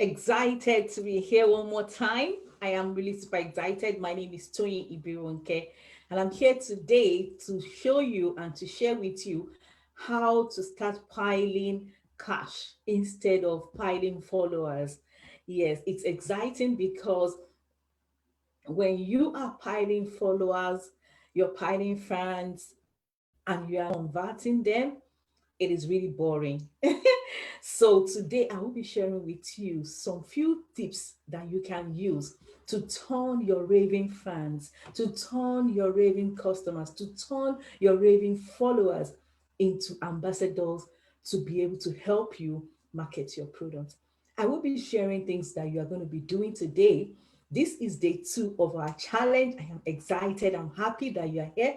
Excited to be here one more time. I am really super excited. My name is Tony Ibirunke, and I'm here today to show you and to share with you how to start piling cash instead of piling followers. Yes, it's exciting because when you are piling followers, you're piling fans, and you are converting them, it is really boring. So today I will be sharing with you some few tips that you can use to turn your raving fans, to turn your raving customers, to turn your raving followers into ambassadors to be able to help you market your product. I will be sharing things that you are going to be doing today. This is day two of our challenge. I am excited. I'm happy that you are here.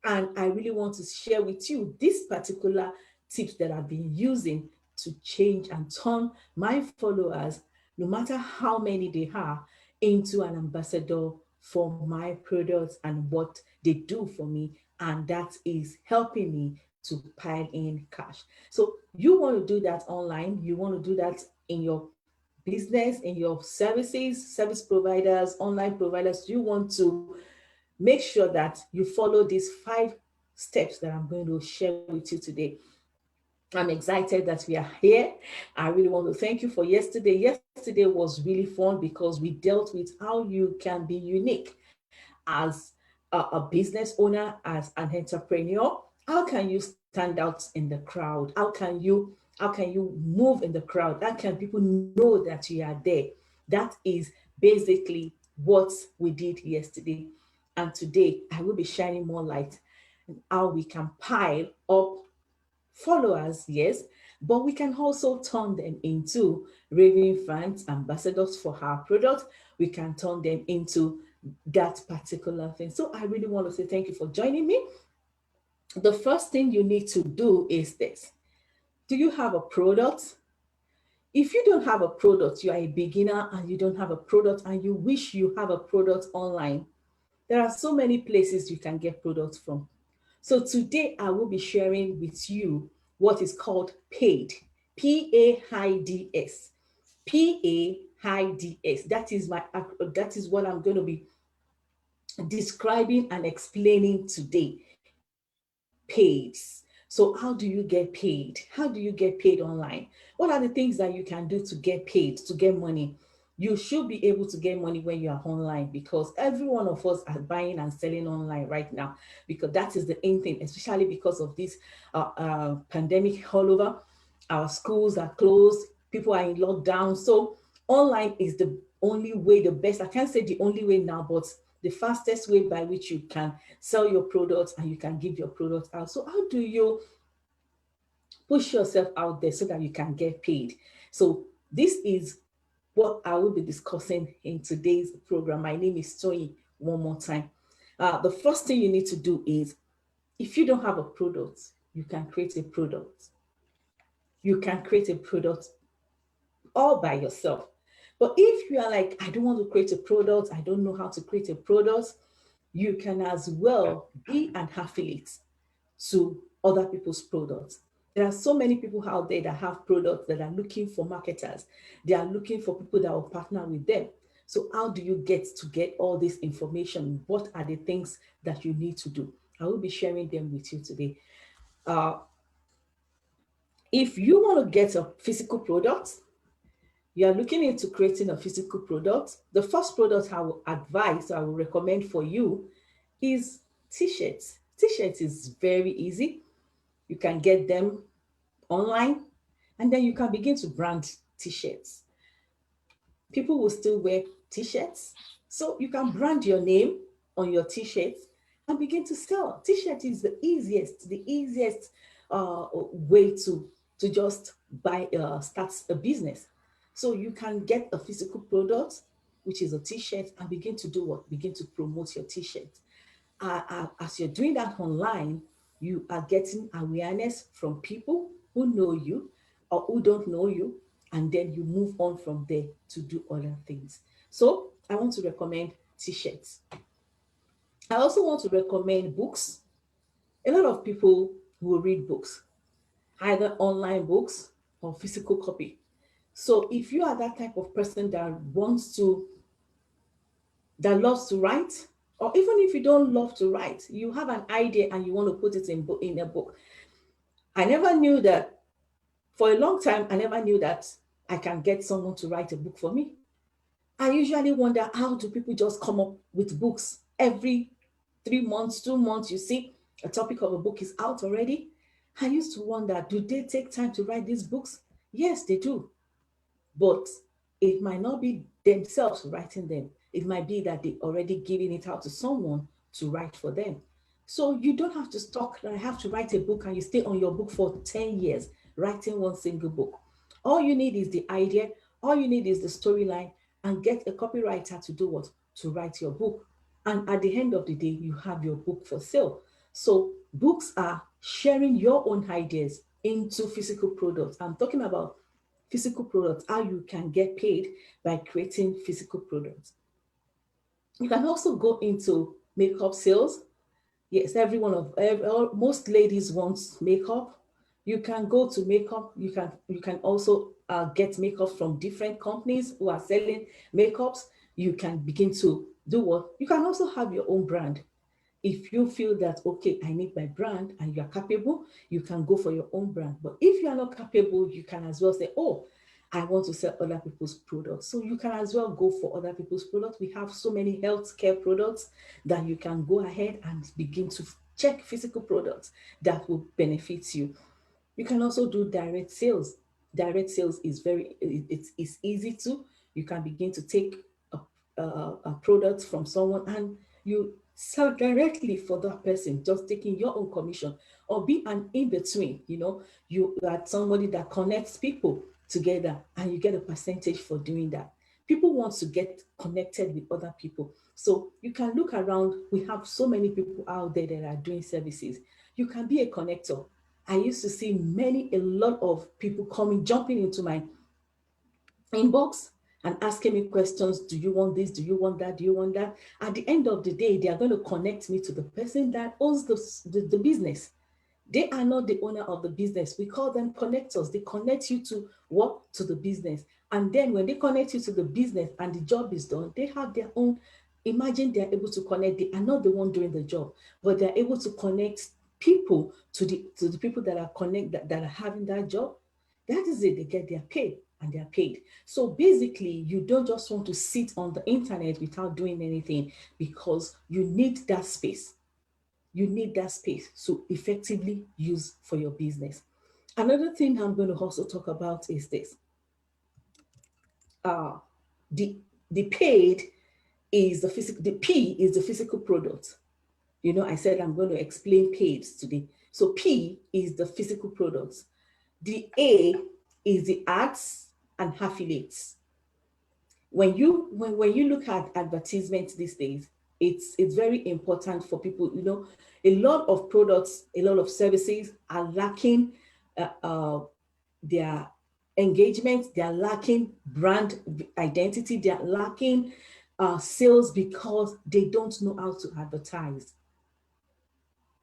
And I really want to share with you this particular tips that I've been using to change and turn my followers, no matter how many they are, into an ambassador for my products and what they do for me. And that is helping me to pile in cash. So you want to do that online, you want to do that in your business, in your services, service providers, online providers. You want to make sure that you follow these 5 steps that I'm going to share with you today. I'm excited that we are here. I really want to thank you for yesterday. Yesterday was really fun because we dealt with how you can be unique as a business owner, as an entrepreneur. How can you stand out in the crowd? How can you move in the crowd? How can people know that you are there? That is basically what we did yesterday. And today I will be shining more light on how we can pile up followers, yes, but we can also turn them into raving fans, ambassadors for our product. We can turn them into that particular thing. So I really want to say thank you for joining me. The first thing you need to do is this. Do you have a product? If you don't have a product, you are a beginner and you don't have a product and you wish you have a product online, there are so many places you can get products from. So today I will be sharing with you what is called paid, PAIDS, PAIDS. That is what I'm going to be describing and explaining today. Paid. So how do you get paid? How do you get paid online? What are the things that you can do to get paid, to get money? You should be able to get money when you are online because every one of us are buying and selling online right now because that is the in thing, especially because of this pandemic all over. Our schools are closed, people are in lockdown. So online is the only way, the best. I can't say the only way now, but the fastest way by which you can sell your products and you can give your products out. So how do you push yourself out there so that you can get paid? So this is what I will be discussing in today's program. My name is Tony. One more time. The first thing you need to do is, if you don't have a product, you can create a product. You can create a product all by yourself. But if you are like, I don't want to create a product, I don't know how to create a product, you can as well be an affiliate to other people's products. There are so many people out there that have products that are looking for marketers. They are looking for people that will partner with them. So how do you get all this information? What are the things that you need to do? I will be sharing them with you today. Uh, if you want to get a physical product, you are looking into creating a physical product, the first product I will recommend for you is t-shirts. T-shirts is very easy. You can get them online and then you can begin to brand t-shirts. People will still wear t-shirts. So you can brand your name on your t-shirts and begin to sell. T-shirt is the easiest way to just start a business. So you can get a physical product, which is a t-shirt, and begin to do what? Begin to promote your t-shirt. As you're doing that online, you are getting awareness from people who know you or who don't know you, and then you move on from there to do other things. So I want to recommend t-shirts. I also want to recommend books. A lot of people will read books, either online books or physical copy. So if you are that type of person that loves to write, or even if you don't love to write, you have an idea and you want to put it in a book. I never knew that for a long time. I never knew that I can get someone to write a book for me. I usually wonder, how do people just come up with books every 3 months, 2 months? You see, a topic of a book is out already. I used to wonder, do they take time to write these books? Yes, they do. But it might not be themselves writing them. It might be that they already giving it out to someone to write for them. So you don't have to talk, I have to write a book and you stay on your book for 10 years writing one single book. All you need is the idea, all you need is the storyline, and get a copywriter to do what? To write your book. And at the end of the day, you have your book for sale. So books are sharing your own ideas into physical products. I'm talking about physical products, how you can get paid by creating physical products. You can also go into makeup sales. Yes, most ladies want makeup. You can go to makeup. You can also get makeup from different companies who are selling makeups. You can begin to do what? You can also have your own brand. If you feel that, okay, I need my brand and you are capable, you can go for your own brand. But if you are not capable, you can as well say, oh, I want to sell other people's products. So you can as well go for other people's products. We have so many healthcare products that you can go ahead and begin to check physical products that will benefit you. You can also do direct sales. Direct sales is it's easy to. You can begin to take a product from someone and you sell directly for that person, just taking your own commission, or be an in between. You are somebody that connects people together and you get a percentage for doing that. People want to get connected with other people. So you can look around. We have so many people out there that are doing services. You can be a connector. I used to see a lot of people jumping into my inbox and asking me questions. Do you want this? Do you want that? Do you want that? At the end of the day, they are going to connect me to the person that owns the business. They are not the owner of the business. We call them connectors. They connect you to what? To the business. And then when they connect you to the business and the job is done, they have their own. Imagine they're able to connect. They are not the one doing the job, but they're able to connect people to the people that that are having that job. That is it. They get their pay and they're paid. So basically, you don't just want to sit on the internet without doing anything, because you need that space. You need that space to effectively use for your business. Another thing I'm going to also talk about is this. Uh, the the paid is the physical. The P is the physical product. I said I'm going to explain paid today. So P is the physical products. The A is the ads and affiliates. When you look at advertisements these days, it's very important for people. A lot of products, a lot of services are lacking their engagement. They are lacking brand identity. They are lacking sales, because they don't know how to advertise.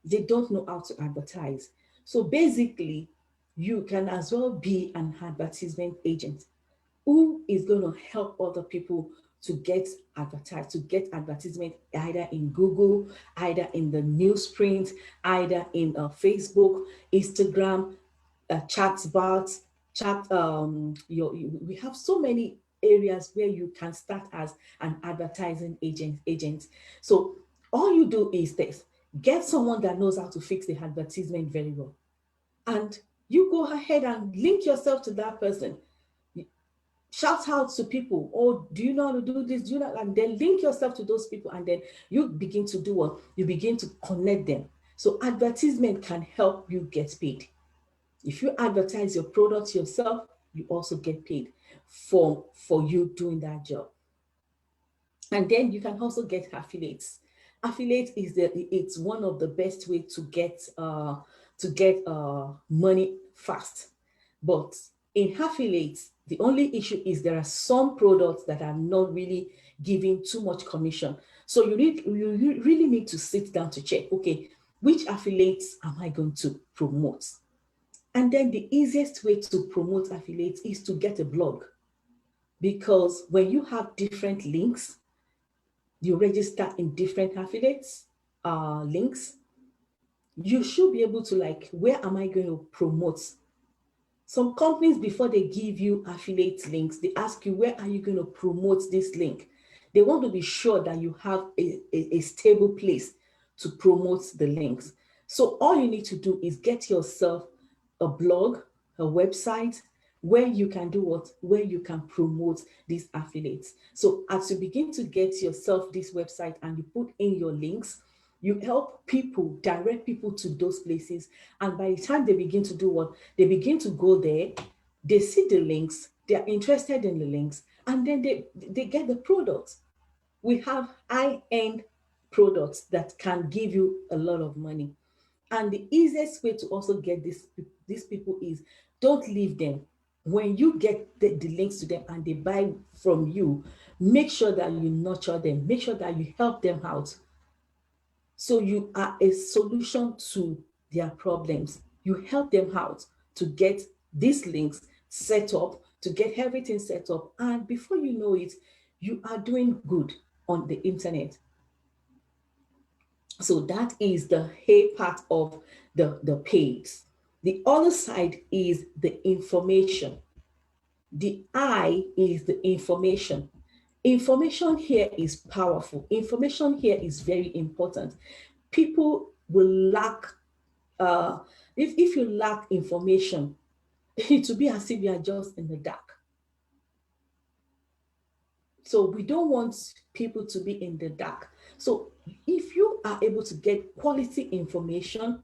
They don't know how to advertise. So basically, you can as well be an advertisement agent who is going to help other people to get to get advertisement, either in Google, either in the newsprint, either in Facebook, Instagram, chatbots, we have so many areas where you can start as an advertising agent. So all you do is this: get someone that knows how to fix the advertisement very well, and you go ahead and link yourself to that person. Shout out to people, oh, do you know how to do this? Do you know? And then link yourself to those people, and then you begin to do what? You begin to connect them. So advertisement can help you get paid. If you advertise your products yourself, you also get paid for you doing that job. And then you can also get affiliates. Affiliate it's one of the best way to get money fast. But in affiliates, the only issue is there are some products that are not really giving too much commission. So you really need to sit down to check, okay, which affiliates am I going to promote? And then the easiest way to promote affiliates is to get a blog, because when you have different links, you register in different affiliates links, you should be able to, like, where am I going to promote? Some companies, before they give you affiliate links, they ask you, where are you going to promote this link? They want to be sure that you have a stable place to promote the links. So all you need to do is get yourself a blog, a website, where you can do what? Where you can promote these affiliates. So as you begin to get yourself this website and you put in your links, you help people, direct people to those places. And by the time they begin to do what? They begin to go there, they see the links, they're interested in the links, and then they get the products. We have high-end products that can give you a lot of money. And the easiest way to also get these people is, don't leave them. When you get the links to them and they buy from you, make sure that you nurture them, make sure that you help them out. So you are a solution to their problems. You help them out to get these links set up, to get everything set up. And before you know it, you are doing good on the internet. So that is the A part of the page. The other side is the information. The I is the information. Information here is powerful. Information here is very important. People will lack, uh, if you lack information, it will be as if you are just in the dark. So we don't want people to be in the dark. So if you are able to get quality information,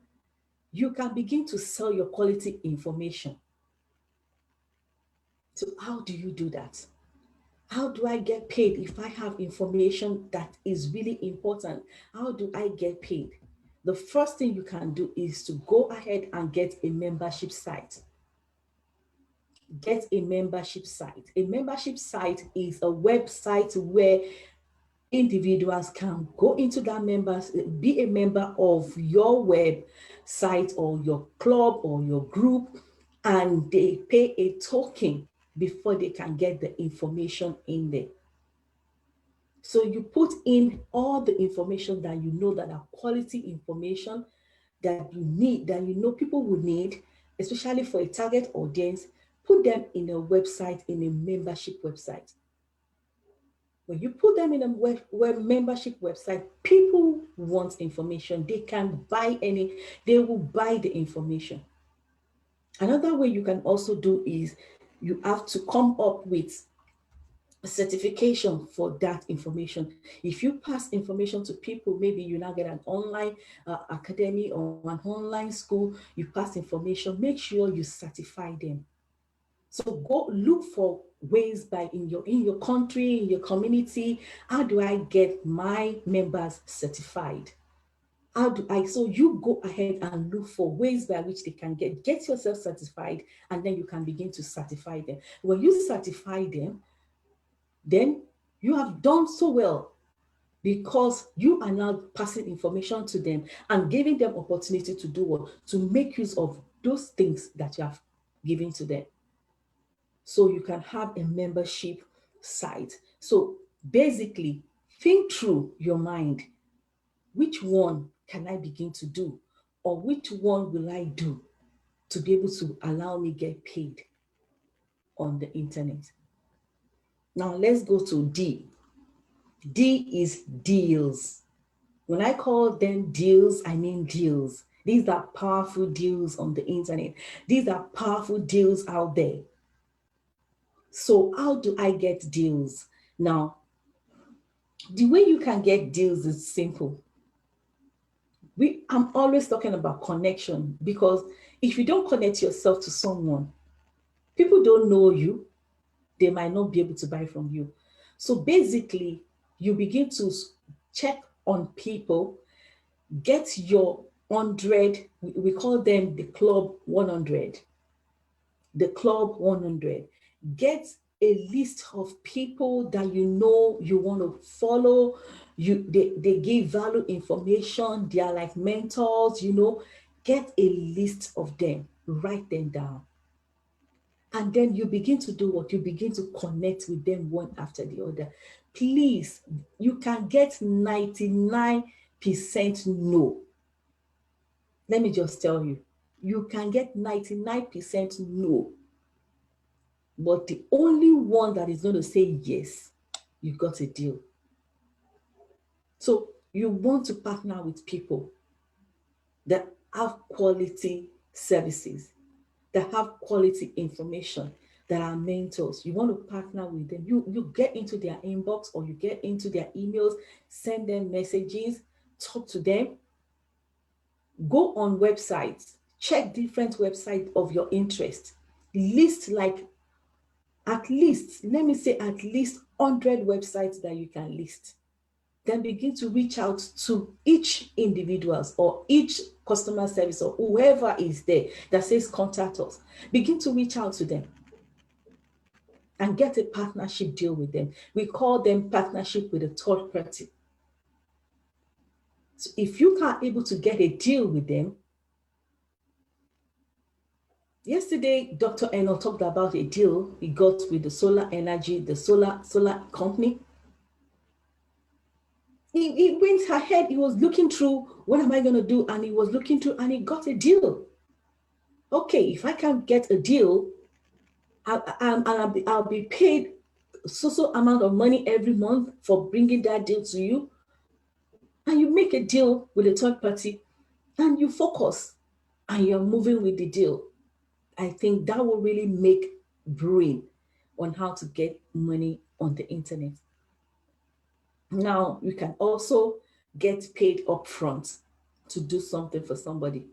you can begin to sell your quality information. So how do you do that? How do I get paid if I have information that is really important? How do I get paid? The first thing you can do is to go ahead and get a membership site. Get a membership site. A membership site is a website where individuals can go into that members, be a member of your website or your club or your group, and they pay a token before they can get the information in there. So you put in all the information that you know that are quality information that you need, that you know people will need, especially for a target audience. Put them in a website, in a membership website. When you put them in a web membership website, people want information. They can buy they will buy the information. Another way you can also do is you have to come up with a certification for that information. If you pass information to people, maybe you now get an online academy or an online school, you pass information, make sure you certify them. So go look for ways by in your country, in your community, how do I get my members certified? How do I, so you go ahead and look for ways by which they can get yourself certified, and then you can begin to certify them. When you certify them, then you have done so well, because you are now passing information to them and giving them opportunity to do what? To make use of those things that you have given to them. So you can have a membership site. So basically, think through your mind. Which one can I begin to do? Or which one will I do to be able to allow me get paid on the internet? Now let's go to D. D is deals. When I call them deals, I mean deals. These are powerful deals on the internet. These are powerful deals out there. So how do I get deals? Now, the way you can get deals is simple. I'm always talking about connection, because if you don't connect yourself to someone, people don't know you, they might not be able to buy from you. So basically, you begin to check on people, get your 100, we call them the club 100. The club 100. Get a list of people that you know you want to follow. They give value information. They are like mentors, Get a list of them. write them down. And then you begin to do what? You begin to connect with them one after the other. Please, you can get 99% no. Let me just tell you, you can get 99% no. But the only one that is going to say yes, you got a deal. So you want to partner with people that have quality services, that have quality information, that are mentors. You want to partner with them. You get into their inbox or you get into their emails, send them messages, talk to them, go on websites, check different websites of your interest, list like at least, let me say at least 100 websites that you can list. Then begin to reach out to each individuals or each customer service or whoever is there that says contact us. Begin to reach out to them and get a partnership deal with them. We call them partnership with a third party. So if you are able to get a deal with them, yesterday Dr. Eno talked about a deal he got with the solar energy, the solar company. He went ahead, he was looking through, what am I going to do? And he was looking through and he got a deal. Okay, if I can get a deal, I'll be paid so amount of money every month for bringing that deal to you. And you make a deal with a third party and you focus and you're moving with the deal. I think that will really make brewing on how to get money on the internet. Now, you can also get paid upfront to do something for somebody.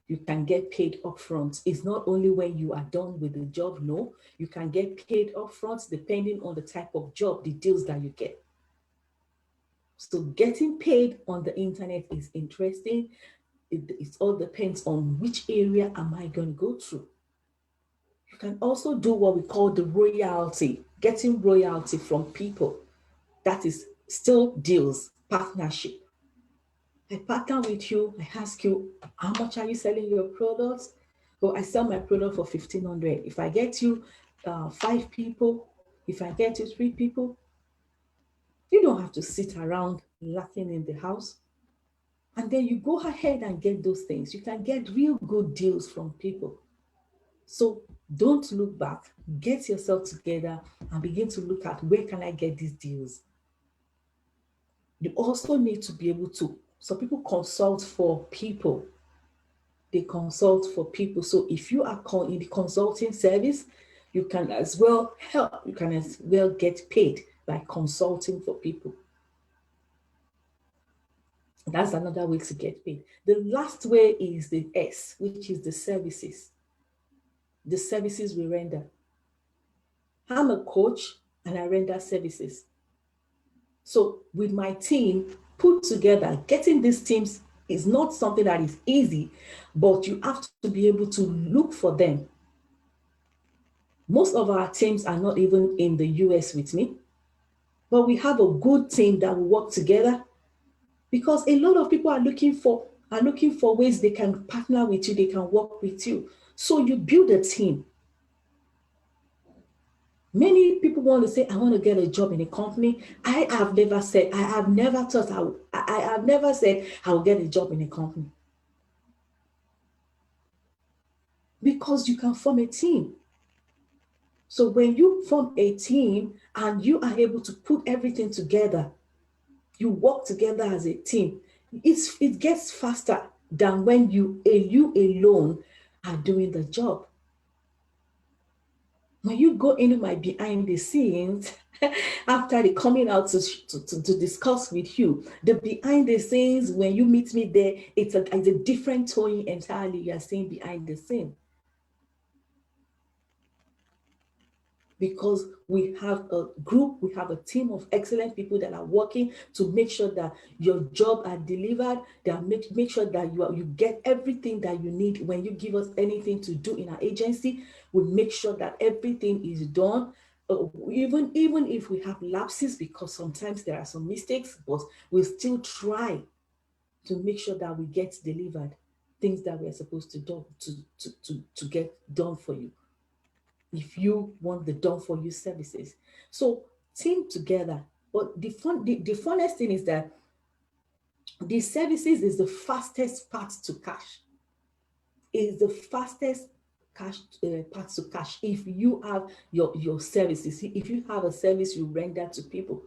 You can get paid upfront. It's not only when you are done with the job, no. You can get paid upfront depending on the type of job, the deals that you get. So getting paid on the internet is interesting. It all depends on which area am I going to go through. You can also do what we call the royalty, getting royalty from people. That is still deals, partnership. I partner with you, I ask you, how much are you selling your products? So I sell my product for 1,500. If I get you 5 people, if I get you 3 people, you don't have to sit around laughing in the house. And then you go ahead and get those things. You can get real good deals from people. So don't look back, get yourself together and begin to look at where can I get these deals. You also need to be able to, so people consult for people. They consult for people. So if you are in the consulting service, you can as well help, you can as well get paid by consulting for people. That's another way to get paid. The last way is the S, which is the services. The services we render. I'm a coach and I render services. So with my team put together, getting these teams is not something that is easy, but you have to be able to look for them. Most of our teams are not even in the US with me, but we have a good team that will work together because a lot of people are looking for ways they can partner with you, they can work with you. So you build a team. Many people want to say, I want to get a job in a company. I have never said I will get a job in a company. Because you can form a team. So when you form a team and you are able to put everything together, you work together as a team, it gets faster than when you alone are doing the job. When you go into my behind the scenes, after the coming out to discuss with you, the behind the scenes, when you meet me there, it's a different tone entirely. You are seeing behind the scene. Because we have a group, we have a team of excellent people that are working to make sure that your job are delivered, that make sure that you get everything that you need. When you give us anything to do in our agency, we make sure that everything is done. Even if we have lapses, because sometimes there are some mistakes, but we still try to make sure that we get delivered. things that we're supposed to do to get done for you if you want the done for you services. So team together. But the funnest thing is that the services is the fastest path to cash. Is the fastest cash path to cash. If you have your services, if you have a service you render to people,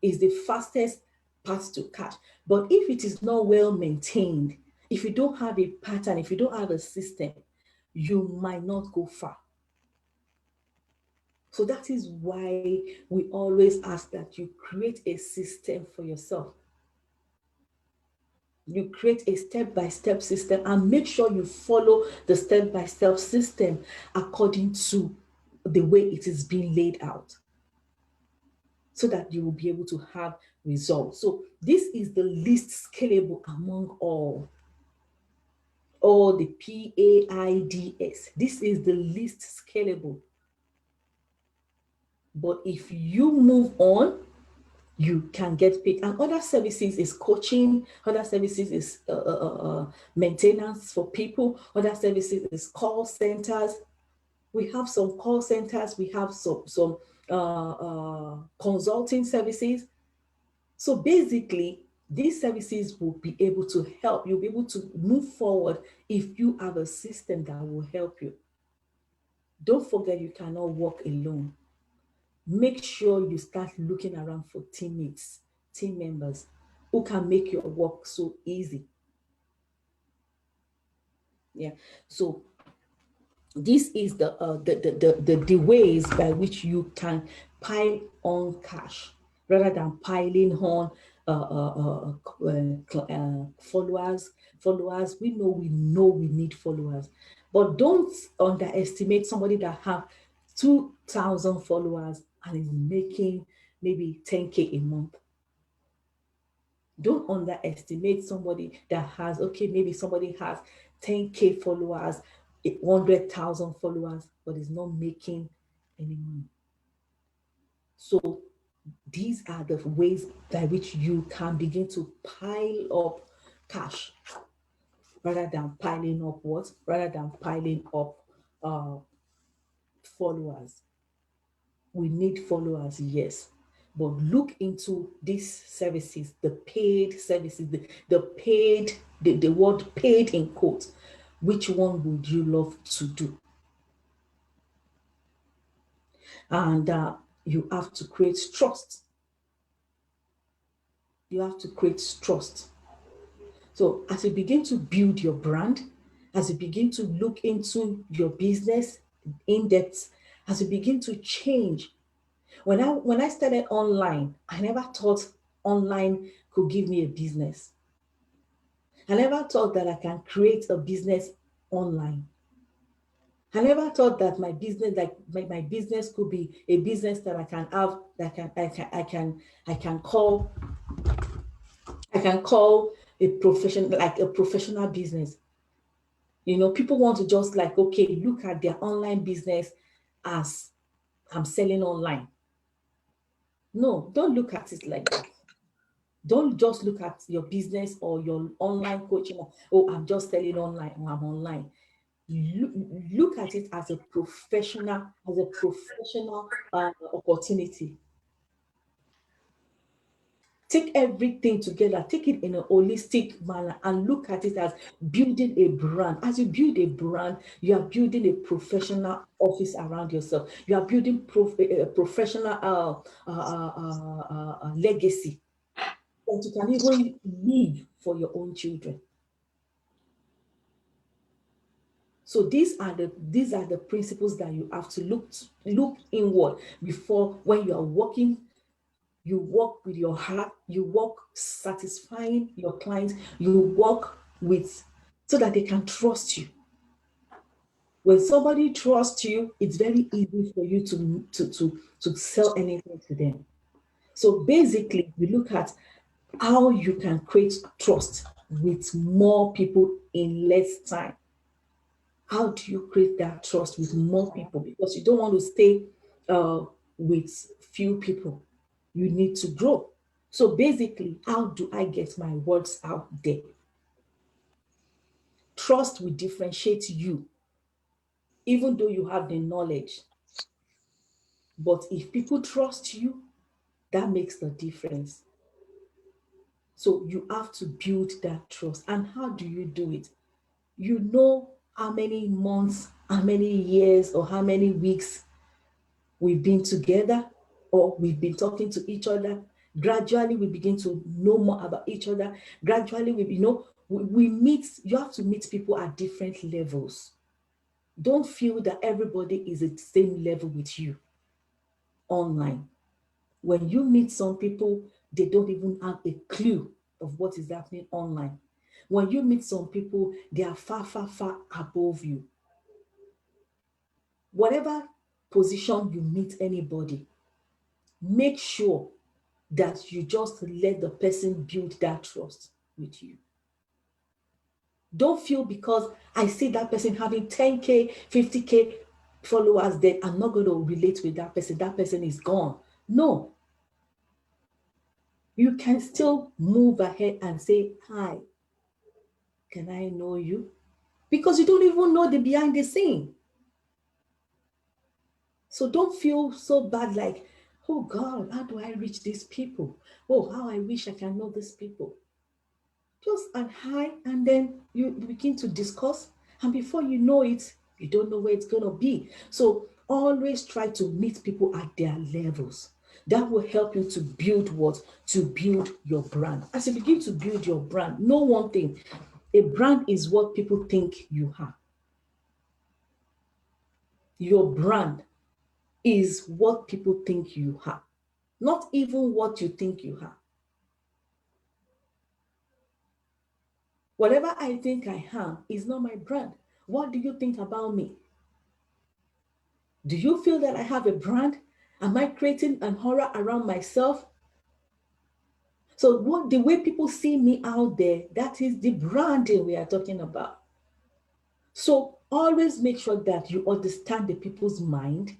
is the fastest path to cash. But if it is not well maintained, if you don't have a pattern, if you don't have a system, you might not go far. So that is why we always ask that you create a system for yourself. You create a step-by-step system and make sure you follow the step-by-step system according to the way it is being laid out, so that you will be able to have results. So this is the least scalable among all the PAIDS. This is the least scalable. But if you move on, you can get paid. And other services is coaching, other services is maintenance for people, other services is call centers. We have some call centers, we have some consulting services. So basically, these services will be able to help. You'll be able to move forward if you have a system that will help you. Don't forget, you cannot work alone. Make sure you start looking around for teammates, team members who can make your work so easy. Yeah. So this is the ways by which you can pile on cash rather than piling on followers. We know we need followers, but don't underestimate somebody that have 2,000 followers and is making maybe 10K a month. Don't underestimate somebody that has, okay, maybe somebody has 10K followers, 100,000 followers, but is not making any money. So these are the ways by which you can begin to pile up cash rather than piling up what? Rather than piling up followers. We need followers, yes. But look into these services, the paid services, the paid, the word paid in quotes. Which one would you love to do? And you have to create trust. You have to create trust. So as you begin to build your brand, as you begin to look into your business in depth, as you begin to change. When I started online, I never thought online could give me a business. I never thought that I can create a business online. I never thought that my business, like my business could be a business that I can have, that I can call a profession, like a professional business. You know, people want to just like, okay, look at their online business as I'm selling online. No, don't look at it like that. Don't just look at your business or your online coaching. Oh, I'm just selling online or I'm online. Look at it as a professional opportunity. Take everything together, take it in a holistic manner, and look at it as building a brand. As you build a brand, you are building a professional office around yourself. You are building a professional legacy that you can even leave for your own children. So these are the principles that you have to look inward before. When you are working, you work with your heart, you work satisfying your clients, you work with so that they can trust you. When somebody trusts you, it's very easy for you to sell anything to them. So basically, we look at how you can create trust with more people in less time. How do you create that trust with more people? Because you don't want to stay with few people. You need to grow. So basically, how do I get my words out there? Trust will differentiate you, even though you have the knowledge. But if people trust you, that makes the difference. So you have to build that trust. And how do you do it? You know how many months, how many years, or how many weeks we've been together, or we've been talking to each other. Gradually, we begin to know more about each other. Gradually, we meet, you have to meet people at different levels. Don't feel that everybody is at the same level with you online. When you meet some people, they don't even have a clue of what is happening online. When you meet some people, they are far, far, far above you. Whatever position you meet anybody, make sure that you just let the person build that trust with you. Don't feel because I see that person having 10K, 50K followers, then I'm not going to relate with that person. That person is gone. No. You can still move ahead and say, hi, can I know you? Because you don't even know the behind the scene. So don't feel so bad like, oh God, how do I reach these people? Oh, how I wish I can know these people. Just a hi, and then you begin to discuss, and before you know it, you don't know where it's going to be. So always try to meet people at their levels. That will help you to build what? To build your brand. As you begin to build your brand, know one thing: a brand is what people think you are. Your brand is what people think you are, not even what you think you are. Whatever I think I am is not my brand. What do you think about me? Do you feel that I have a brand? Am I creating an aura around myself? So the way people see me out there, that is the branding we are talking about. So always make sure that you understand the people's mind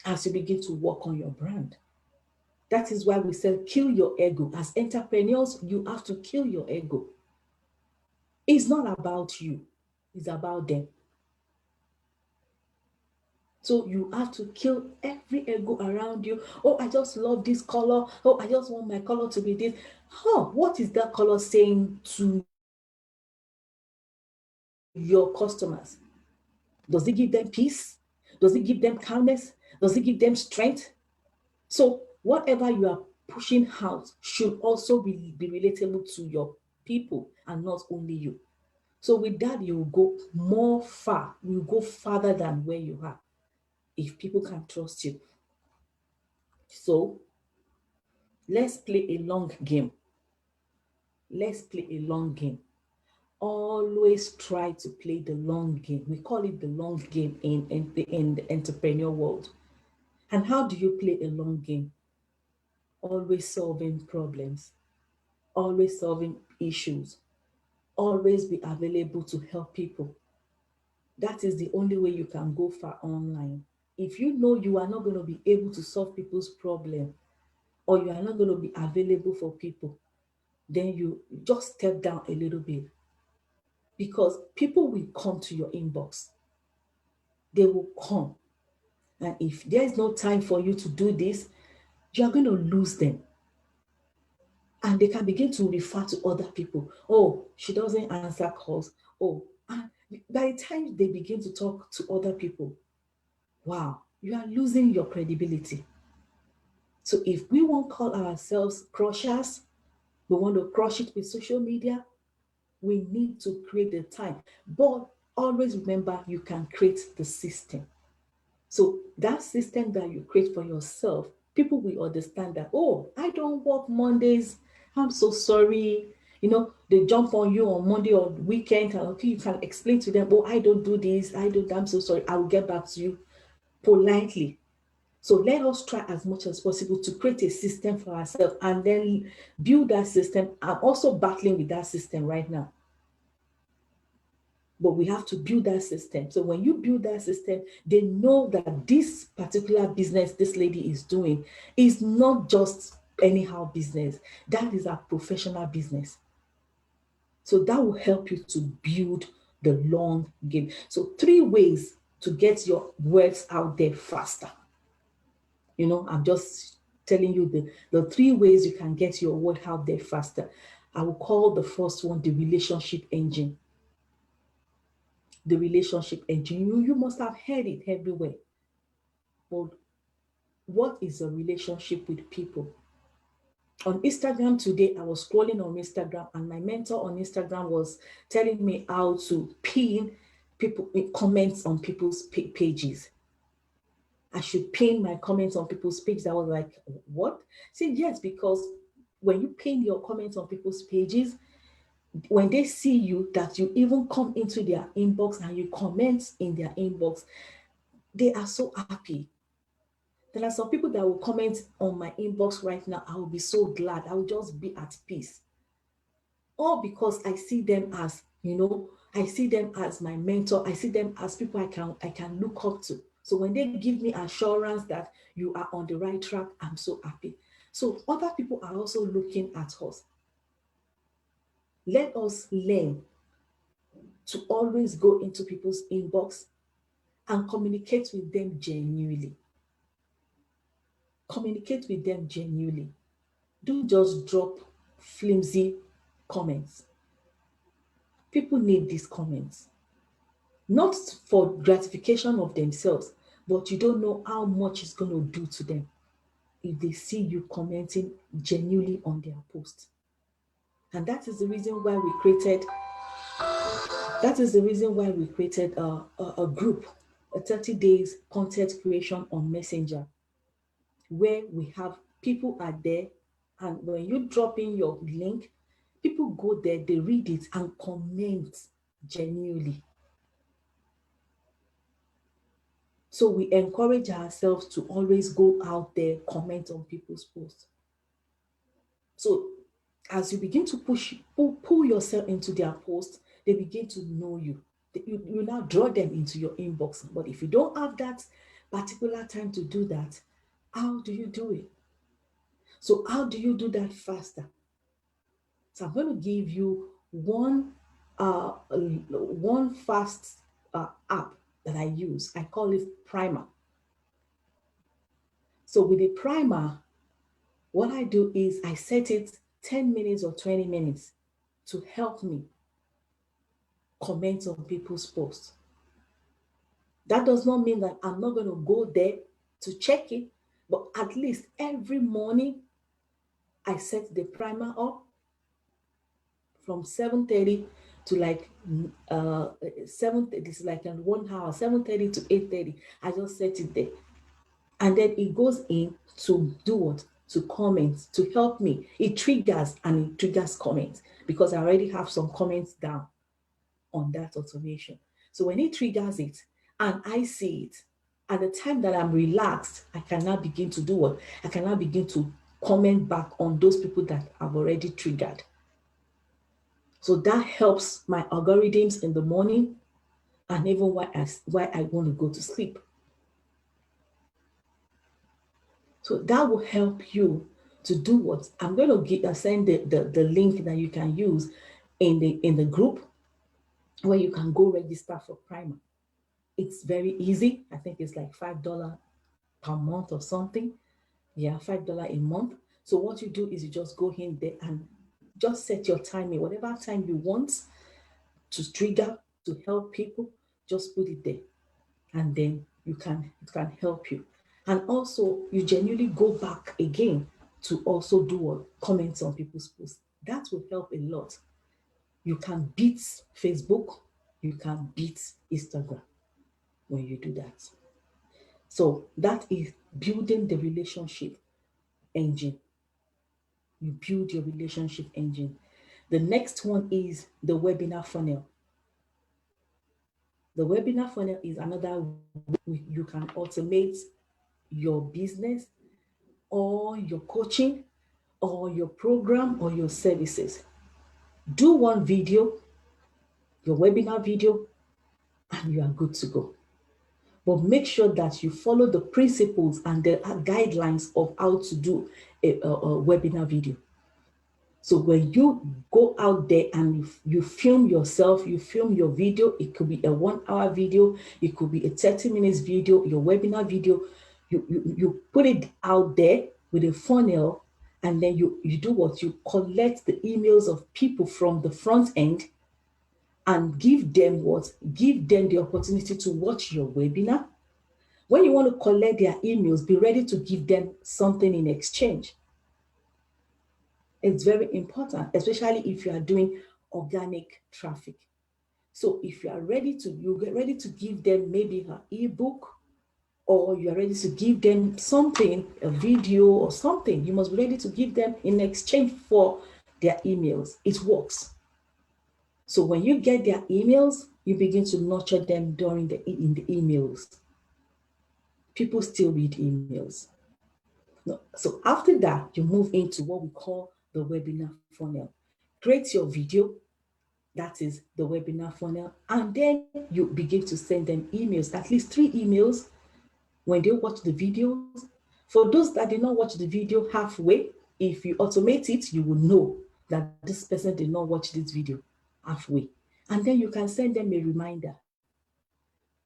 as you begin to work on your brand. That is why we say kill your ego. As entrepreneurs, you have to kill your ego. It's not about you, it's about them. So you have to kill every ego around you. Oh, I just love this color. Oh, I just want my color to be this. What is that color saying to your customers? Does it give them peace? Does it give them calmness? Does it give them strength? So whatever you are pushing out should also be relatable to your people and not only you. So with that, you will go more far. You will go farther than where you are if people can trust you. So let's play a long game. Let's play a long game. Always try to play the long game. We call it the long game in the entrepreneur world. And how do you play a long game? Always solving problems, always solving issues, always be available to help people. That is the only way you can go far online. If you know you are not going to be able to solve people's problem, or you are not going to be available for people, then you just step down a little bit, because people will come to your inbox. They will come. And if there is no time for you to do this, you're going to lose them. And they can begin to refer to other people. Oh, she doesn't answer calls. Oh, and by the time they begin to talk to other people, wow, you are losing your credibility. So if we won't call ourselves crushers, we want to crush it with social media, we need to create the time. But always remember, you can create the system. So that system that you create for yourself, people will understand that, oh, I don't work Mondays. I'm so sorry. They jump on you on Monday or weekend, and okay, you can explain to them, oh, I don't do this. I'm so sorry. I will get back to you politely. So let us try as much as possible to create a system for ourselves and then build that system. I'm also battling with that system right now. But we have to build that system. So when you build that system, they know that this particular business this lady is doing is not just anyhow business. That is a professional business. So that will help you to build the long game. So 3 ways to get your words out there faster. I'm just telling you the 3 ways you can get your word out there faster. I will call the first one the relationship engine. The relationship engine. You must have heard it everywhere. But what is a relationship with people? On Instagram today, I was scrolling on Instagram, and my mentor on Instagram was telling me how to pin people comments on people's pages. I should pin my comments on people's pages. I was like, what? See, yes, because when you pin your comments on people's pages, when they see you, that you even come into their inbox and you comment in their inbox, they are so happy. There are some people that will comment on my inbox right now. I will be so glad. I will just be at peace. All because I see them as, I see them as my mentor. I see them as people I can look up to. So when they give me assurance that you are on the right track, I'm so happy. So other people are also looking at us. Let us learn to always go into people's inbox and communicate with them genuinely. Communicate with them genuinely. Don't just drop flimsy comments. People need these comments, not for gratification of themselves, but you don't know how much it's going to do to them if they see you commenting genuinely on their post. And that is the reason why we created a group, a 30 days content creation on Messenger, where we have people are there, and when you drop in your link, people go there, they read it and comment genuinely. So we encourage ourselves to always go out there, comment on people's posts. So as you begin to pull yourself into their post, they begin to know you. You now draw them into your inbox. But if you don't have that particular time to do that, how do you do it? So how do you do that faster? So I'm going to give you one fast app that I use. I call it Primer. So with the Primer, what I do is I set it 10 minutes or 20 minutes to help me comment on people's posts. That does not mean that I'm not going to go there to check it, but at least every morning I set the primer up from 7:30 to like 7. This is like in 1 hour, 7:30 to 8:30. I just set it there, and then it goes in to do what? To comment, to help me. It triggers, and it triggers comments because I already have some comments down on that automation. So when it triggers it and I see it, at the time that I'm relaxed, I can now begin to do what? I can now begin to comment back on those people that I've already triggered. So that helps my algorithms in the morning and even why I want to go to sleep. So that will help you to do what? I'm going to send the link that you can use in the group where you can go register for Primer. It's very easy. I think it's like $5 per month or something. Yeah, $5 a month. So what you do is you just go in there and just set your timing, whatever time you want to trigger to help people, just put it there. And then it can help you. And also you genuinely go back again to also do comments on people's posts. That will help a lot. You can beat Facebook, you can beat Instagram when you do that. So that is building the relationship engine. You build your relationship engine. The next one is the webinar funnel. The webinar funnel is another way you can automate your business or your coaching or your program or your services. Do one video, your webinar video, and you are good to go. But make sure that you follow the principles and the guidelines of how to do a webinar video. So when you go out there and you film yourself, you film your video, it could be a 1 hour video, it could be a 30 minutes video, your webinar video, you put it out there with a funnel, and then you do what? You collect the emails of people from the front end and give them what? Give them the opportunity to watch your webinar. When you want to collect their emails, be ready to give them something in exchange. It's very important, especially if you are doing organic traffic. So if you are ready to, you get ready to give them maybe an ebook, or you are ready to give them something, a video or something. You must be ready to give them in exchange for their emails. It works. So when you get their emails, you begin to nurture them in the emails. People still read emails. No. So after that, you move into what we call the webinar funnel. Create your video, that is the webinar funnel, and then you begin to send them emails, at least 3 emails when they watch the videos. For those that did not watch the video halfway, if you automate it, you will know that this person did not watch this video halfway. And then you can send them a reminder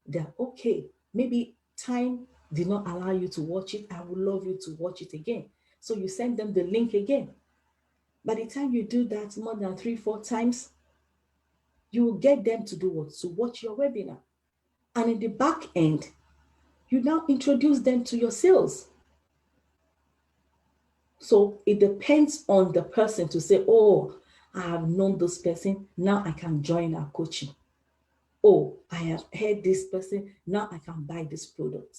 that, okay, maybe time did not allow you to watch it. I would love you to watch it again. So you send them the link again. By the time you do that more than 3, 4 times, you will get them to do what? To watch your webinar. And in the back end, you now introduce them to your sales. So it depends on the person to say, oh, I have known this person, now I can join our coaching. Oh, I have heard this person, now I can buy this product.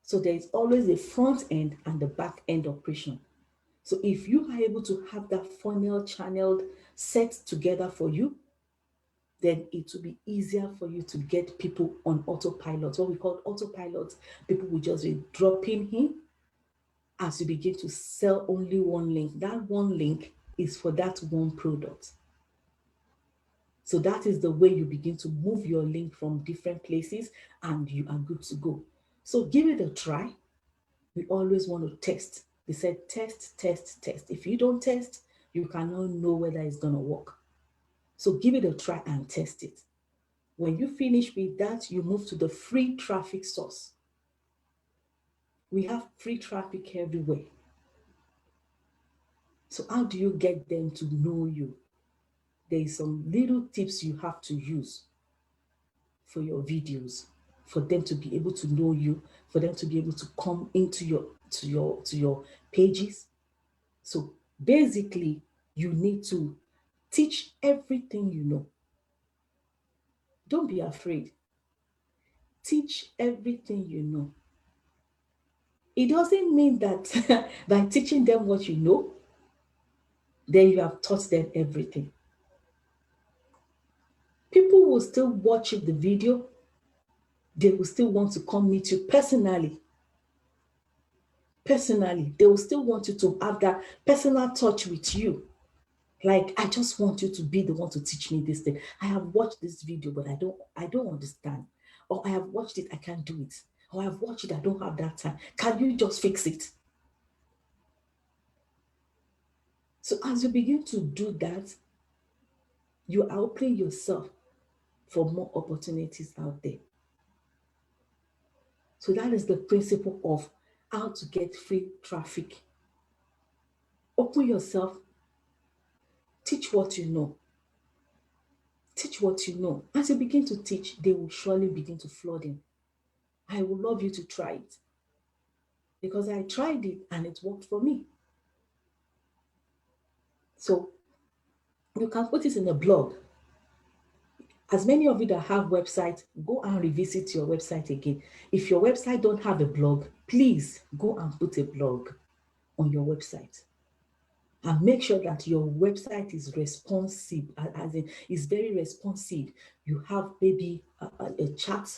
So there is always a front end and the back end operation. So if you are able to have that funnel channeled set together for you, then it will be easier for you to get people on autopilot. What we call autopilot, people will just be dropping in as you begin to sell only one link. That one link is for that one product. So that is the way you begin to move your link from different places, and you are good to go. So give it a try. We always want to test. They said test, test, test. If you don't test, you cannot know whether it's going to work. So give it a try and test it. When you finish with that, you move to the free traffic source. We have free traffic everywhere. So how do you get them to know you? There is some little tips you have to use for your videos, for them to be able to know you, for them to be able to come into your pages. So basically, you need to teach everything you know. Don't be afraid. Teach everything you know. It doesn't mean that by teaching them what you know, then you have taught them everything. People will still watch the video. They will still want to come meet you personally. Personally, they will still want you to have that personal touch with you. Like, I just want you to be the one to teach me this thing. I have watched this video, but I don't understand. Or I have watched it, I can't do it. Or I have watched it, I don't have that time. Can you just fix it? So as you begin to do that, you are opening yourself for more opportunities out there. So that is the principle of how to get free traffic. Open yourself, teach what you know. Teach what you know. As you begin to teach, they will surely begin to flood in. I would love you to try it, because I tried it and it worked for me. So you can put it in a blog. As many of you that have websites, go and revisit your website again. If your website don't have a blog, please go and put a blog on your website. And make sure that your website is responsive, as in is very responsive. You have maybe a chat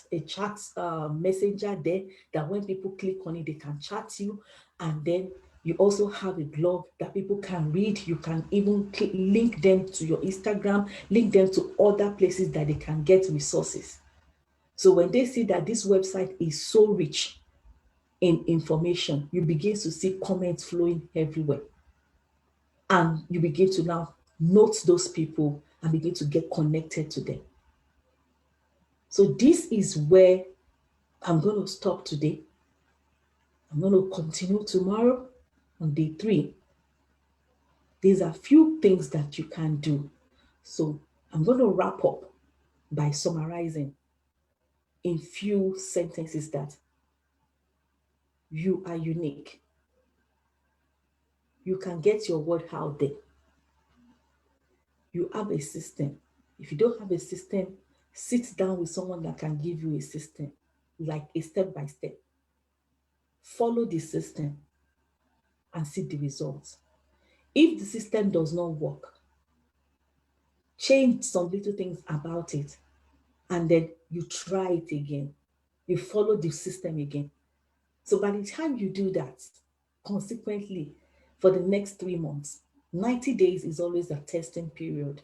messenger there, that when people click on it, they can chat you. And then you also have a blog that people can read. You can even link them to your Instagram, link them to other places that they can get resources. So when they see that this website is so rich in information, you begin to see comments flowing everywhere. And you begin to now note those people and begin to get connected to them. So this is where I'm going to stop today. I'm going to continue tomorrow on day 3. These are few things that you can do. So I'm going to wrap up by summarizing in few sentences that you are unique. You can get your word out there. You have a system. If you don't have a system, sit down with someone that can give you a system, like a step by step. Follow the system and see the results. If the system does not work, change some little things about it, and then you try it again. You follow the system again. So by the time you do that, consequently, for the next 3 months, 90 days is always a testing period.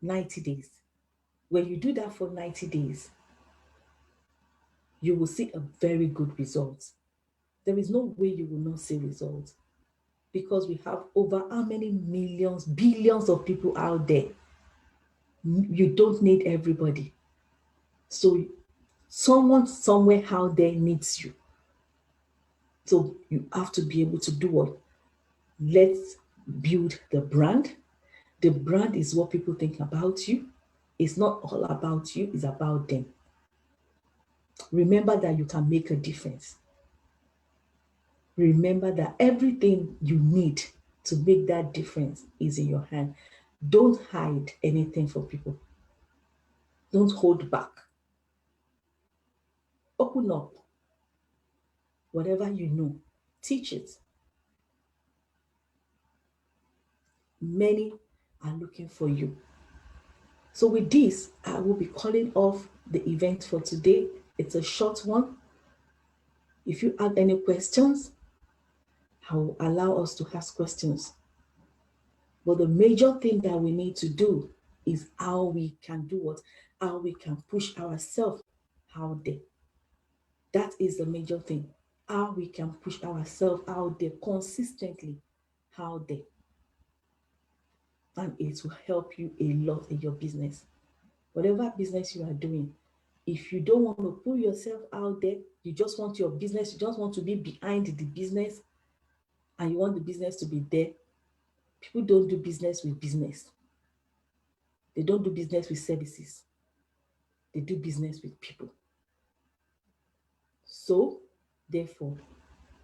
90 days. When you do that for 90 days, you will see a very good result. There is no way you will not see results because we have over how many millions, billions of people out there. You don't need everybody. So someone somewhere out there needs you. So you have to be able to do what? Let's build the brand. The brand is what people think about you. It's not all about you, it's about them. Remember that you can make a difference. Remember that everything you need to make that difference is in your hand. Don't hide anything from people. Don't hold back. Open up. Whatever you know, teach it. Many are looking for you. So with this, I will be calling off the event for today. It's a short one. If you have any questions, I will allow us to ask questions. But the major thing that we need to do is how we can do what? How we can push ourselves out there. That is the major thing. How we can push ourselves out there consistently out there. And it will help you a lot in your business. Whatever business you are doing, if you don't want to put yourself out there, you just want your business, you just want to be behind the business, and you want the business to be there, people don't do business with business. They don't do business with services. They do business with people. So, therefore,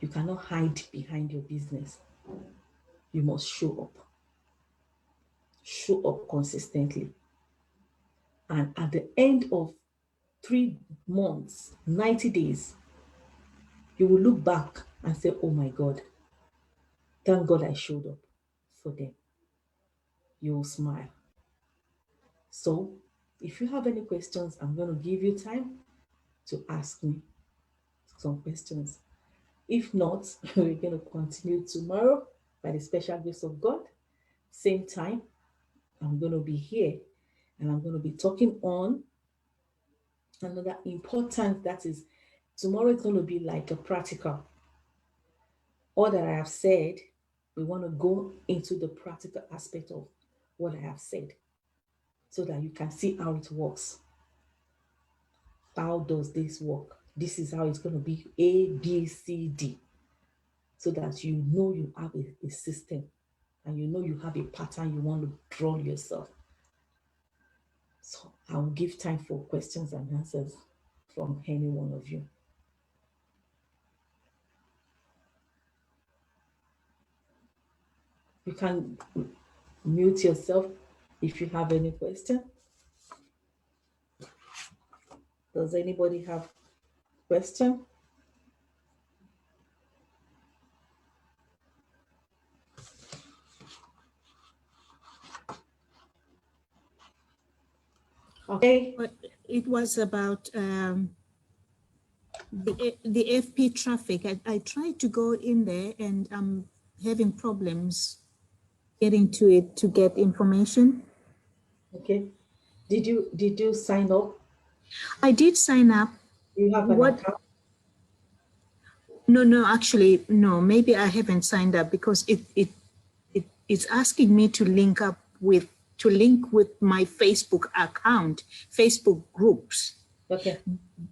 you cannot hide behind your business. You must show up. Show up consistently. And at the end of 3 months, 90 days, you will look back and say, oh my God, thank God I showed up for them. You will smile. So, if you have any questions, I'm going to give you time to ask me some questions. If not, we're going to continue tomorrow by the special grace of God. Same time, I'm going to be here and I'm going to be talking on another important, that is, tomorrow is going to be like a practical. All that I have said, we want to go into the practical aspect of what I have said so that you can see how it works. How does this work? This is how it's going to be A, B, C, D. So that you know you have a system and you know you have a pattern you want to draw yourself. So I will give time for questions and answers from any one of you. You can mute yourself if you have any question. Does anybody have question? Okay. But it was about the FP traffic. I tried to go in there and I'm having problems getting to it to get information. Okay. Did you sign up? I did sign up. You have an account? No, actually, no. Maybe I haven't signed up because it it's asking me to link with my Facebook account, Facebook groups. Okay.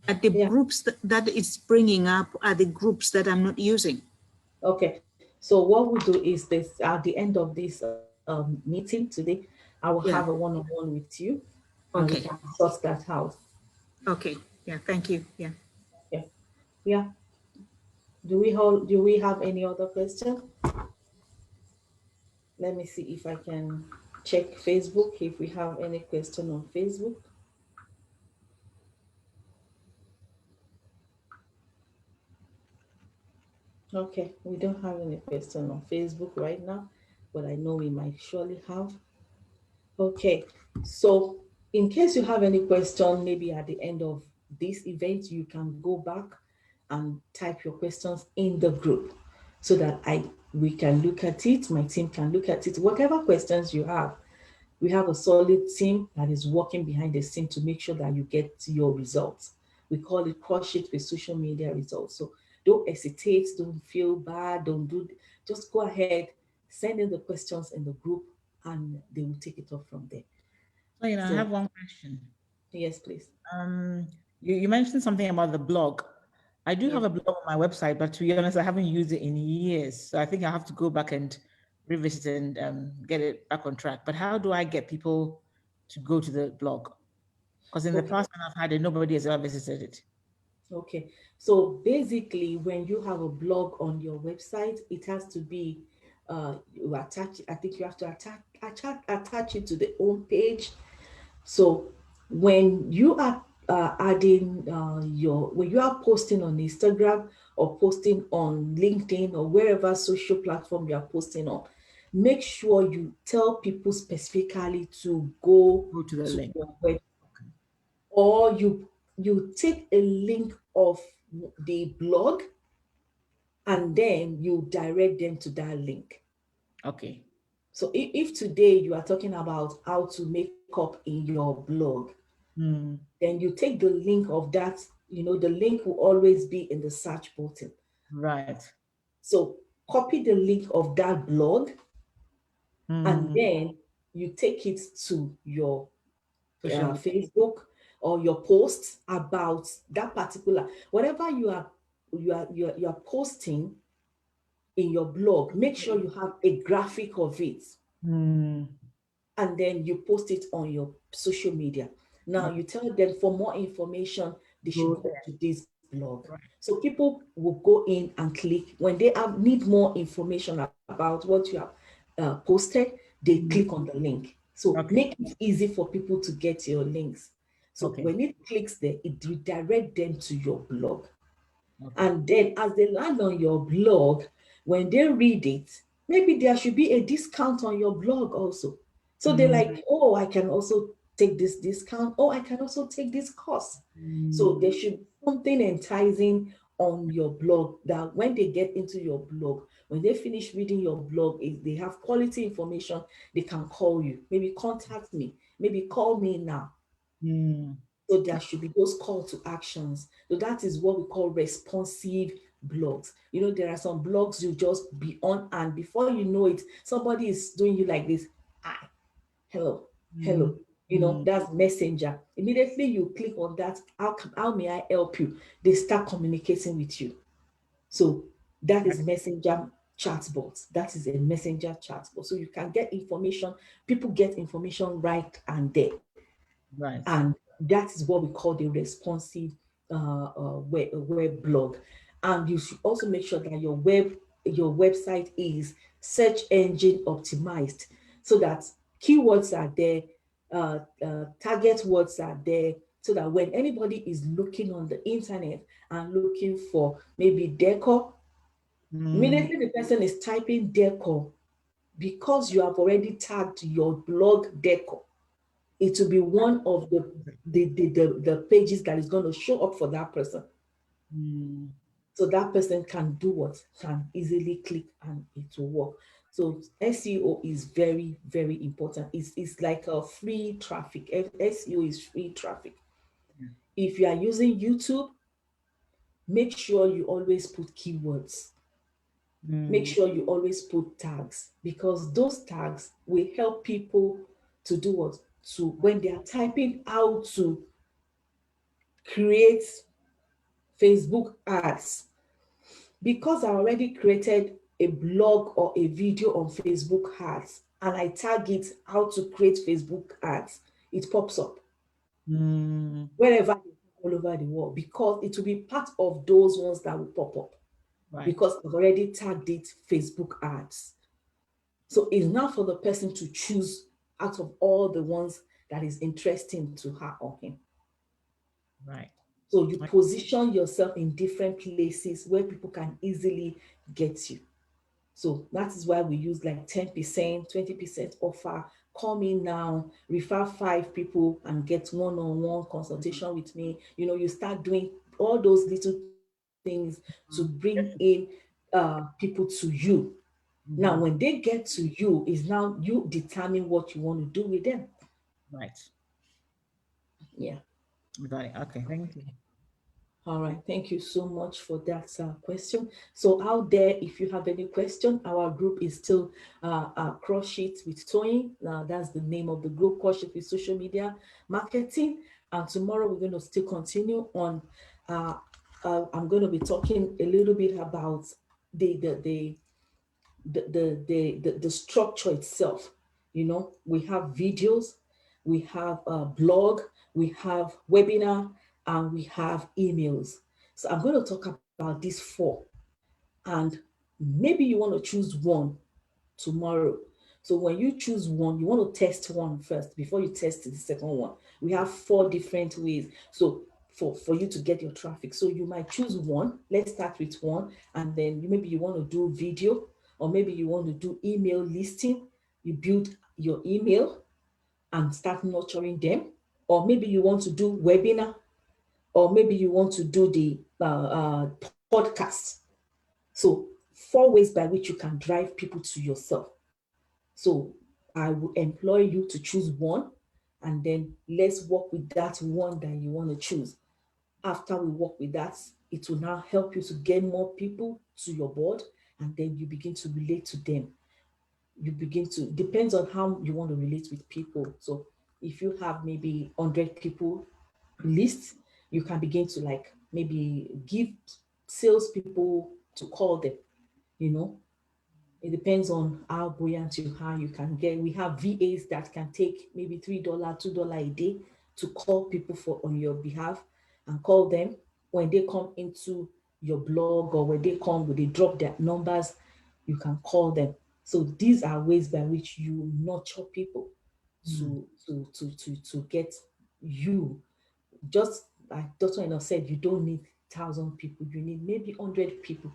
But the Yeah. groups that it's bringing up are the groups that I'm not using. Okay. So what we do is this at the end of this meeting today, I will have a Yeah. one-on-one with you and we can Okay. sort that out. Okay. Yeah. Thank you. Yeah. Yeah. Yeah. Do we have any other question? Let me see if I can check Facebook if we have any question on Facebook. Okay, we don't have any question on Facebook right now, but I know we might surely have. Okay, so in case you have any question, maybe at the end of this event, you can go back and type your questions in the group so that I we can look at it, my team can look at it. Whatever questions you have, we have a solid team that is working behind the scene to make sure that you get your results. We call it crush it with social media results. So don't hesitate, don't feel bad, don't do, just go ahead, send in the questions in the group and they will take it off from there. So, I So have one question. yes, please. Um, you mentioned something about the blog. I do have Yes. a blog on my website, but to be honest, I haven't used it in years. So I think I have to go back and revisit and get it back on track. But how do I get people to go to the blog? Because in the Okay. past, when I've had it, nobody has ever visited it. Okay. So basically, when you have a blog on your website, it has to be you attach. I think you have to attach it to the home page. So when you are adding when you are posting on Instagram or posting on LinkedIn or wherever social platform you are posting on, make sure you tell people specifically to go Go to the to link. your web, or you take a link of the blog and then you direct them to that link. Okay. So if today you are talking about how to make up in your blog, Mm, then you take the link of that, the link will always be in the search button. right. So copy the link of that blog and Mm, then you take it to your social media. Facebook or your posts about that particular, whatever you are posting in your blog, make sure you have a graphic of it Mm, and then you post it on your social media. Now okay. you tell them for more information, they should Go go there. to this blog. Right. So people will go in and click. When they need more information about what you have posted, they click Mm, on the link. So okay. make it easy for people to get your links. So Okay. when it clicks there, it redirect them to your blog. Okay. And then as they land on your blog, when they read it, maybe there should be a discount on your blog also. So they're Mm, like, oh, I can also take this discount. Oh, I can also take this course. So mm, there should be something enticing on your blog that when they get into your blog, when they finish reading your blog, if they have quality information, they can call you. Maybe contact me. Maybe call me now. mm, So there should be those call to actions. So that is what we call responsive blogs. There are some blogs you just be on, and before you know it, somebody is doing you like this. Hi, hello, hello. mm, mm. That's messenger. Immediately you click on that. How may I help you? They start communicating with you. So that is Right. messenger chatbot. That is a messenger chatbot. So you can get information. People get information right and there. Right. And that is what we call the responsive web blog. And you should also make sure that your website is search engine optimized so that keywords are there, target words are there, so that when anybody is looking on the internet and looking for maybe decor, Mm, immediately the person is typing decor, because you have already tagged your blog decor, it will be one of the pages that is going to show up for that person. mm, So that person can do what? Can easily click and it will work. So SEO is very, very important. It's like a free traffic. SEO is free traffic. yeah. If you are using YouTube, make sure you always put keywords. Make sure you always put tags, because those tags will help people to do what? To, when they are typing how to create Facebook ads, because I already created a blog or a video on Facebook ads and I tag it how to create Facebook ads, it pops up Mm, wherever, all over the world, because it will be part of those ones that will pop up, right, because I've already tagged it Facebook ads. So it's now for the person to choose out of all the ones that is interesting to her or him. right. So you Right. position yourself in different places where people can easily get you. So that is why we use like 10%, 20% offer. Come in now, refer 5 people and get one-on-one consultation with me. You know, you start doing all those little things to bring in people to you. Now, when Mhm. they get to you, is now you determine what you want to do with them. Right. Yeah. Got it. Okay. Thank you. All right, thank you so much for that question. So out there, if you have any question, our group is still Crush It with Tony. That's the name of the group, Crush It with Social Media Marketing. And tomorrow we're going to still continue on. Uh, I'm going to be talking a little bit about the the the the structure itself. You know, we have videos, we have a blog, we have webinar, and we have emails. So I'm going to talk about these 4, and maybe you want to choose one tomorrow. So when you choose one, you want to test one first before you test the second one. We have 4 different ways. So for you to get your traffic. So you might choose one. Let's start with one. And then maybe you want to do video, or maybe you want to do email listing. You build your email and start nurturing them. Or maybe you want to do webinar, or maybe you want to do the podcast. So 4 ways by which you can drive people to yourself. So I will employ you to choose one, and then let's work with that one that you want to choose. After we work with that, it will now help you to get more people to your board, and then you begin to relate to them. You begin to, depends on how you want to relate with people. So if you have maybe 100 people list, you can begin to like maybe give salespeople to call them, you know, it depends on how buoyant you are. You can get, we have VAs that can take maybe $3, $2 a day to call people for on your behalf, and call them when they come into your blog, or when they come, when they drop their numbers, you can call them. So these are ways by which you nurture people Mm, to get you. Just like Dr. Eno said, you don't need 1,000 people, you need maybe 100 people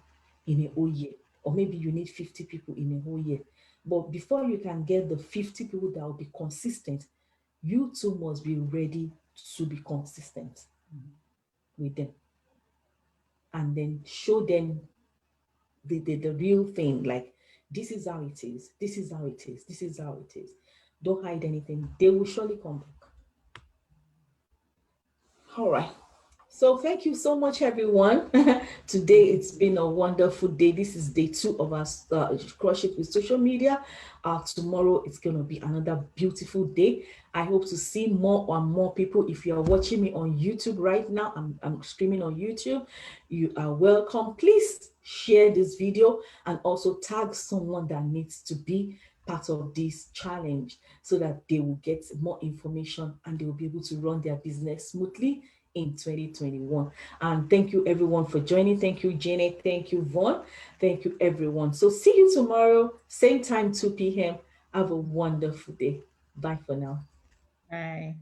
in a whole year, or maybe you need 50 people in a whole year. But before you can get the 50 people that will be consistent, you too must be ready to be consistent with them, and then show them the real thing. Like, this is how it is, this is how it is, this is how it is. Don't hide anything. They will surely come back. All right. So thank you so much, everyone. Today it's been a wonderful day. This is day 2 of our Crush It with Social Media. Tomorrow it's going to be another beautiful day. I hope to see more and more people. If you are watching me on YouTube right now, I'm streaming on YouTube. You are welcome. Please share this video and also tag someone that needs to be part of this challenge, so that they will get more information and they will be able to run their business smoothly in 2021. And thank you everyone for joining. Thank you, Jenny. Thank you, Vaughn. Thank you, everyone. So see you tomorrow, same time, 2 p.m. Have a wonderful day. Bye for now. bye.